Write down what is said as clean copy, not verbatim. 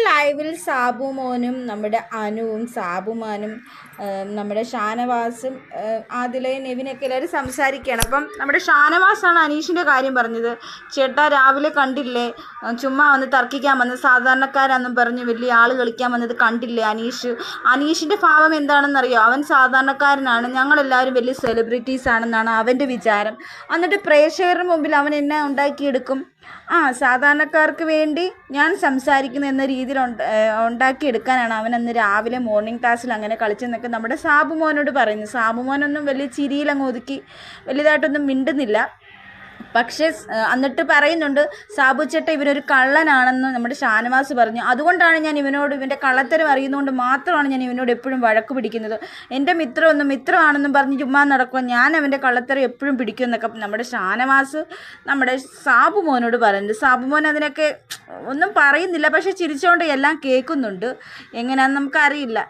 ലൈവിൽ സാബു മോനും നമ്മുടെ അനുവും സാബുമാനും നമ്മുടെ ഷാനവാസും ആദിലയും നെവിനൊക്കെ എല്ലാവരും സംസാരിക്കുകയാണ്. അപ്പം നമ്മുടെ ഷാനവാസാണ് അനീഷിൻ്റെ കാര്യം പറഞ്ഞത്. ചേട്ടാ രാവിലെ കണ്ടില്ലേ, ചുമ്മാ വന്ന് തർക്കിക്കാൻ വന്ന് സാധാരണക്കാരാന്നും പറഞ്ഞ് വലിയ ആൾ കളിക്കാൻ വന്നത് കണ്ടില്ലേ അനീഷിൻ്റെ ഭാവം എന്താണെന്നറിയോ? അവൻ സാധാരണക്കാരനാണ്, ഞങ്ങളെല്ലാവരും വലിയ സെലിബ്രിറ്റീസ് ആണെന്നാണ് അവൻ്റെ വിചാരം. എന്നിട്ട് പ്രേക്ഷകരുടെ മുമ്പിൽ അവൻ എന്നെ ഉണ്ടാക്കിയെടുക്കും. സാധാരണക്കാർക്ക് വേണ്ടി ഞാൻ സംസാരിക്കുന്ന എന്ന രീതിയിൽ ഉണ്ടാക്കിയെടുക്കാനാണ് അവൻ അന്ന് രാവിലെ മോർണിംഗ് ക്ലാസ്സിൽ അങ്ങനെ കളിച്ചെന്നൊക്കെ നമ്മുടെ സാബുമോനോട് പറയുന്നു. സാബുമോനൊന്നും വലിയ ചിരിയിലങ്ങ് ഒതുക്കി വലുതായിട്ടൊന്നും മിണ്ടുന്നില്ല. പക്ഷേ എന്നിട്ട് പറയുന്നുണ്ട്, സാബു ചേട്ട ഇവനൊരു കള്ളനാണെന്ന് നമ്മുടെ ഷാനവാസ് പറഞ്ഞു. അതുകൊണ്ടാണ് ഞാൻ ഇവൻ്റെ കള്ളത്തരം അറിയുന്നതുകൊണ്ട് മാത്രമാണ് ഞാൻ ഇവനോട് എപ്പോഴും വഴക്ക് പിടിക്കുന്നത്. എൻ്റെ മിത്രമാണെന്നും പറഞ്ഞ് ചുമ്മാ നടക്കുക, ഞാൻ അവൻ്റെ കള്ളത്തരം എപ്പോഴും പിടിക്കും എന്നൊക്കെ നമ്മുടെ ഷാനവാസ് നമ്മുടെ സാബുമോനോട് പറയുന്നുണ്ട്. സാബുമോൻ അതിനൊക്കെ ഒന്നും പറയുന്നില്ല, പക്ഷെ ചിരിച്ചുകൊണ്ട് എല്ലാം കേൾക്കുന്നുണ്ട്. എങ്ങനെയാണെന്ന് നമുക്കറിയില്ല.